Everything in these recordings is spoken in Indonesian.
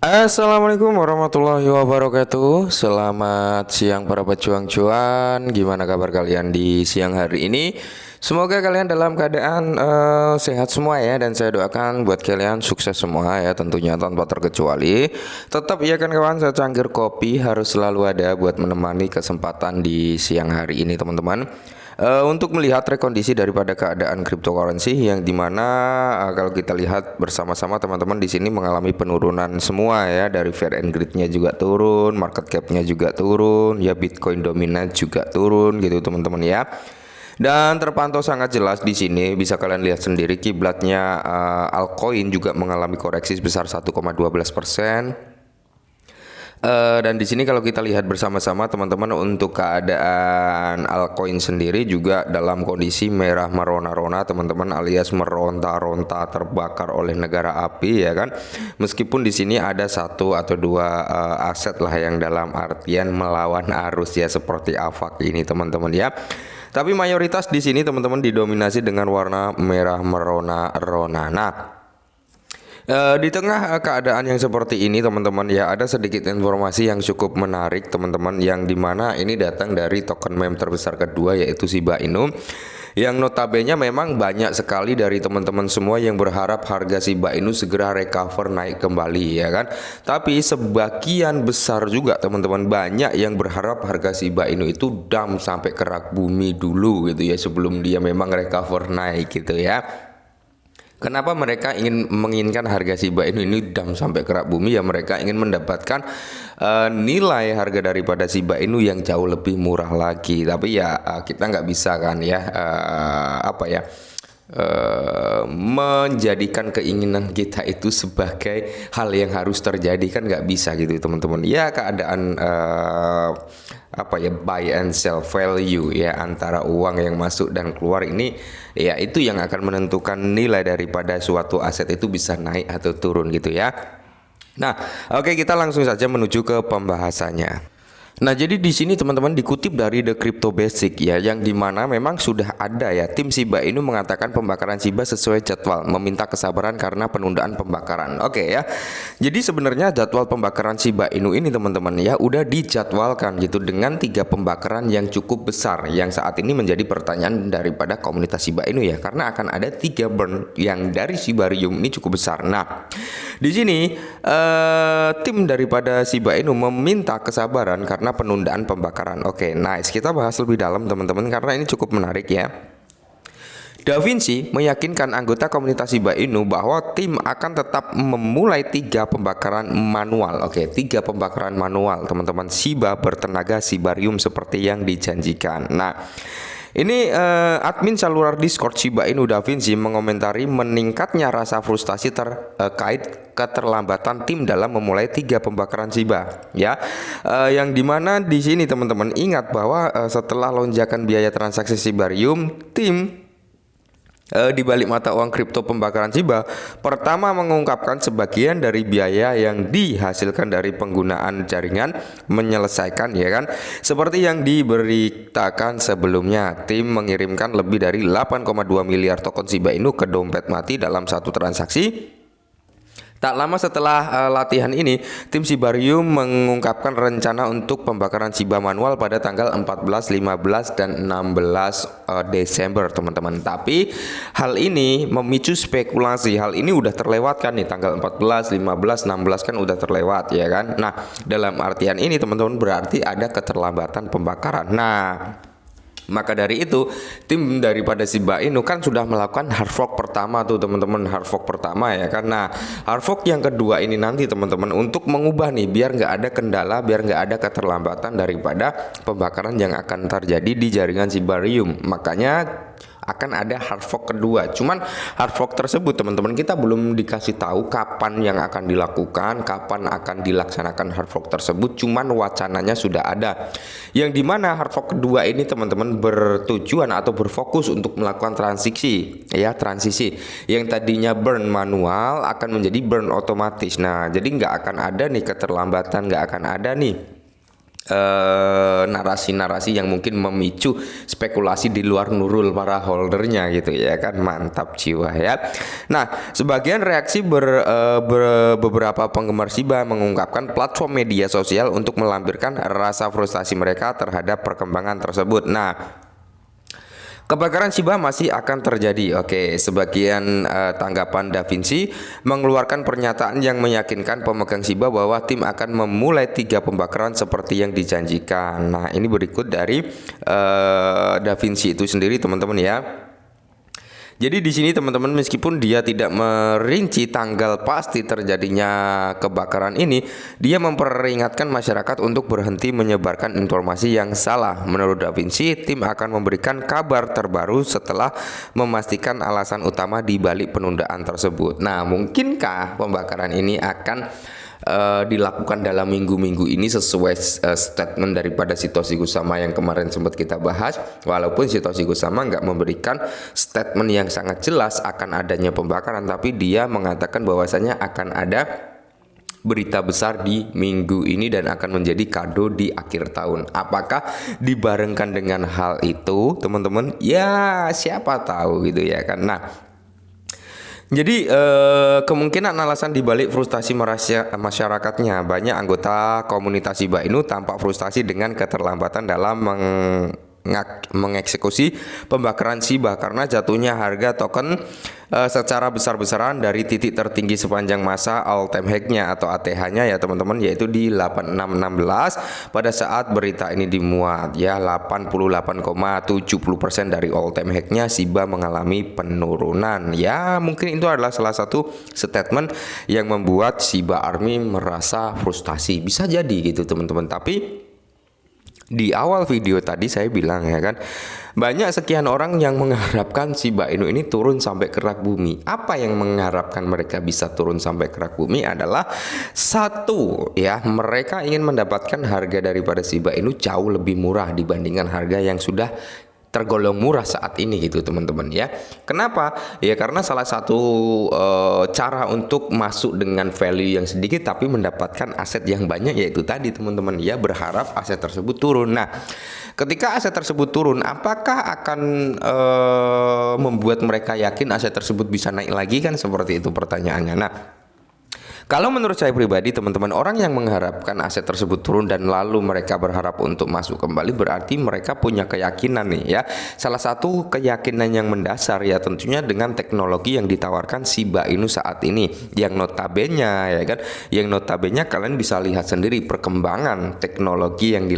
Assalamualaikum warahmatullahi wabarakatuh. Selamat siang para pejuang cuan. Gimana kabar kalian di siang hari ini? Semoga kalian dalam keadaan sehat semua ya. Dan saya doakan buat kalian sukses semua ya, tentunya tanpa terkecuali. Tetap ya kan kawan, secangkir kopi harus selalu ada buat menemani kesempatan di siang hari ini teman-teman. Untuk melihat rekondisi daripada keadaan cryptocurrency yang dimana kalau kita lihat bersama-sama teman-teman di sini mengalami penurunan semua ya, dari fear and greed-nya juga turun, market cap-nya juga turun, ya Bitcoin dominan juga turun gitu teman-teman ya. Dan terpantau sangat jelas di sini, bisa kalian lihat sendiri kiblatnya altcoin juga mengalami koreksi sebesar 1,12%. Dan di sini kalau kita lihat bersama-sama teman-teman, untuk keadaan altcoin sendiri juga dalam kondisi merah merona-rona teman-teman, alias meronta-ronta terbakar oleh negara api ya kan. Meskipun di sini ada satu atau dua aset lah yang dalam artian melawan arus ya, seperti AVAX ini teman-teman ya. Tapi mayoritas di sini teman-teman didominasi dengan warna merah merona-rona. Nah, di tengah keadaan yang seperti ini teman-teman ya, ada sedikit informasi yang cukup menarik teman-teman, yang dimana ini datang dari token meme terbesar kedua, yaitu Shiba Inu, yang notabene memang banyak sekali dari teman-teman semua yang berharap harga Shiba Inu segera recover naik kembali ya kan. Tapi sebagian besar juga teman-teman banyak yang berharap harga Shiba Inu itu dump sampai kerak bumi dulu gitu ya, sebelum dia memang recover naik gitu ya. Kenapa mereka menginginkan harga Shiba Inu ini dump sampai kerak bumi? Ya mereka ingin mendapatkan nilai harga daripada Shiba Inu yang jauh lebih murah lagi. Tapi ya kita nggak bisa kan ya menjadikan keinginan kita itu sebagai hal yang harus terjadi, kan nggak bisa gitu teman-teman ya. Keadaan buy and sell value ya, antara uang yang masuk dan keluar ini ya, itu yang akan menentukan nilai daripada suatu aset itu bisa naik atau turun gitu ya. Nah, oke, kita langsung saja menuju ke pembahasannya. Nah, jadi di sini teman-teman dikutip dari The Crypto Basic ya, yang dimana memang sudah ada ya, tim Shiba Inu mengatakan pembakaran Shiba sesuai jadwal, meminta kesabaran karena penundaan pembakaran. Oke ya. Jadi sebenarnya jadwal pembakaran Shiba Inu ini teman-teman ya udah dijadwalkan gitu, dengan 3 pembakaran yang cukup besar, yang saat ini menjadi pertanyaan daripada komunitas Shiba Inu ya, karena akan ada 3 burn yang dari Shibarium ini cukup besar. Nah, di sini tim daripada Shiba Inu meminta kesabaran karena penundaan pembakaran. Oke, nice. Kita bahas lebih dalam teman-teman karena ini cukup menarik ya. Da Vinci meyakinkan anggota komunitas Shiba Inu bahwa tim akan tetap memulai 3 pembakaran manual. Oke, 3 pembakaran manual teman-teman, Shiba bertenaga Shibarium seperti yang dijanjikan. Nah, ini admin saluran Discord Shiba Inu Da Vinci mengomentari meningkatnya rasa frustasi terkait keterlambatan tim dalam memulai 3 pembakaran Shiba ya. Yang dimana di sini teman-teman ingat bahwa setelah lonjakan biaya transaksi Shibarium, tim di balik mata uang kripto pembakaran Shiba pertama mengungkapkan sebagian dari biaya yang dihasilkan dari penggunaan jaringan menyelesaikan ya kan. Seperti yang diberitakan sebelumnya, tim mengirimkan lebih dari 8,2 miliar token Shiba Inu ke dompet mati dalam satu transaksi. Tak lama setelah latihan ini, tim Shibarium mengungkapkan rencana untuk pembakaran Shiba manual pada tanggal 14, 15, dan 16 Desember teman-teman. Tapi hal ini memicu spekulasi. Hal ini udah terlewatkan nih, tanggal 14, 15, 16 kan udah terlewat ya kan. Nah, dalam artian ini teman-teman berarti ada keterlambatan pembakaran. Nah, maka dari itu tim daripada Shiba Inu kan sudah melakukan hard fork pertama tuh teman-teman, hard fork pertama ya kan. Nah, hard fork yang kedua ini nanti teman-teman untuk mengubah nih, biar nggak ada kendala, biar nggak ada keterlambatan daripada pembakaran yang akan terjadi di jaringan Shibarium. Makanya akan ada hard fork kedua. Cuman hard fork tersebut teman-teman kita belum dikasih tahu kapan yang akan dilakukan, kapan akan dilaksanakan hard fork tersebut. Cuman wacananya sudah ada. Yang dimana hard fork kedua ini teman-teman bertujuan atau berfokus untuk melakukan transisi ya, transisi yang tadinya burn manual akan menjadi burn otomatis. Nah, jadi nggak akan ada nih keterlambatan, nggak akan ada nih narasi-narasi yang mungkin memicu spekulasi di luar nurul para holdernya gitu ya kan. Mantap jiwa ya. Nah, sebagian reaksi beberapa penggemar Shiba mengungkapkan platform media sosial untuk melampirkan rasa frustasi mereka terhadap perkembangan tersebut. Nah, kebakaran Shiba masih akan terjadi. Oke, sebagian tanggapan Da Vinci mengeluarkan pernyataan yang meyakinkan pemegang Shiba bahwa tim akan memulai 3 pembakaran seperti yang dijanjikan. Nah, ini berikut dari Da Vinci itu sendiri teman-teman ya. Jadi di sini teman-teman, meskipun dia tidak merinci tanggal pasti terjadinya kebakaran ini, dia memperingatkan masyarakat untuk berhenti menyebarkan informasi yang salah. Menurut Da Vinci, tim akan memberikan kabar terbaru setelah memastikan alasan utama di balik penundaan tersebut. Nah, mungkinkah pembakaran ini akan dilakukan dalam minggu-minggu ini sesuai statement daripada Satoshi Kusama yang kemarin sempat kita bahas. Walaupun Satoshi Kusama nggak memberikan statement yang sangat jelas akan adanya pembakaran, tapi dia mengatakan bahwasanya akan ada berita besar di minggu ini dan akan menjadi kado di akhir tahun. Apakah dibarengkan dengan hal itu teman-teman? Ya siapa tahu gitu ya kan. Nah, jadi kemungkinan alasan dibalik frustasi masyarakatnya, banyak anggota komunitas Shiba Inu tampak frustasi dengan keterlambatan dalam mengeksekusi pembakaran Shiba karena jatuhnya harga token secara besar-besaran dari titik tertinggi sepanjang masa all time high-nya atau ATH-nya ya teman-teman, yaitu di 8616 pada saat berita ini dimuat ya. 88,70% dari all time high-nya Shiba mengalami penurunan. Ya, mungkin itu adalah salah satu statement yang membuat Shiba Army merasa frustasi. Bisa jadi gitu teman-teman. Tapi di awal video tadi saya bilang ya kan, banyak sekian orang yang mengharapkan Shiba Inu ini turun sampai ke rak bumi. Apa yang mengharapkan mereka bisa turun sampai ke rak bumi adalah satu ya, mereka ingin mendapatkan harga daripada Shiba Inu jauh lebih murah dibandingkan harga yang sudah tergolong murah saat ini gitu teman-teman ya. Kenapa? Ya karena salah satu cara untuk masuk dengan value yang sedikit tapi mendapatkan aset yang banyak yaitu tadi teman-teman ya, berharap aset tersebut turun. Nah, ketika aset tersebut turun, apakah akan membuat mereka yakin aset tersebut bisa naik lagi, kan seperti itu pertanyaannya. Nah, kalau menurut saya pribadi teman-teman, orang yang mengharapkan aset tersebut turun dan lalu mereka berharap untuk masuk kembali, berarti mereka punya keyakinan nih ya. Salah satu keyakinan yang mendasar ya tentunya dengan teknologi yang ditawarkan Shiba Inu saat ini, yang notabene ya kan, yang notabene kalian bisa lihat sendiri perkembangan teknologi yang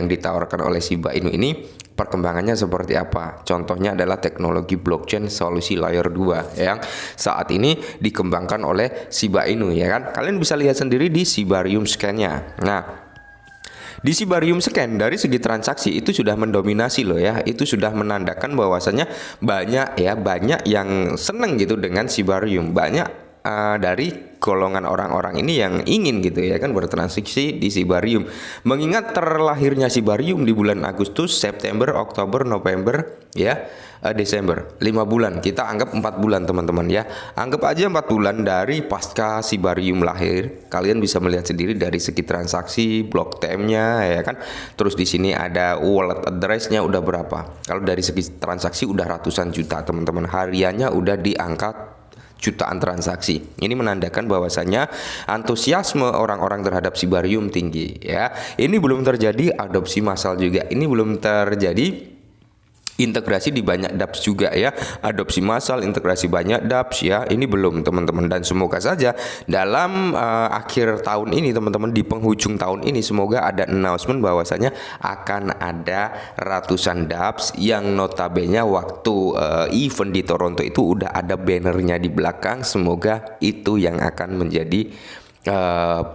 ditawarkan oleh Shiba Inu ini. Perkembangannya seperti apa? Contohnya adalah teknologi blockchain solusi layer 2 yang saat ini dikembangkan oleh Shiba Inu ya kan. Kalian bisa lihat sendiri di Shibarium Scan-nya. Nah, di Shibarium Scan dari segi transaksi itu sudah mendominasi loh ya. Itu sudah menandakan bahwasanya banyak yang seneng gitu dengan Shibarium. Banyak dari golongan orang-orang ini yang ingin gitu ya kan bertransaksi di Shibarium. Mengingat terlahirnya Shibarium di bulan Agustus, September, Oktober, November ya, Desember, 5 bulan. Kita anggap 4 bulan teman-teman ya. Anggap aja 4 bulan dari pasca Shibarium lahir. Kalian bisa melihat sendiri dari segi transaksi, block time-nya ya kan. Terus di sini ada wallet address-nya udah berapa. Kalau dari segi transaksi udah ratusan juta teman-teman. Hariannya udah di angka jutaan transaksi. Ini menandakan bahwasannya antusiasme orang-orang terhadap Shibarium tinggi ya. Ini belum terjadi adopsi massal juga. Ini belum terjadi integrasi di banyak dApps juga ya, adopsi massal, integrasi banyak dApps ya, ini belum teman-teman. Dan semoga saja dalam akhir tahun ini teman-teman, di penghujung tahun ini semoga ada announcement bahwasanya akan ada ratusan dApps yang notabene waktu event di Toronto itu udah ada bannernya di belakang. Semoga itu yang akan menjadi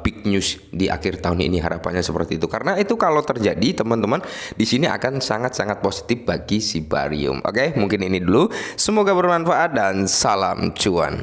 big news di akhir tahun ini, harapannya seperti itu. Karena itu kalau terjadi teman-teman, di sini akan sangat-sangat positif bagi Shibarium. Oke, mungkin ini dulu. Semoga bermanfaat dan salam cuan.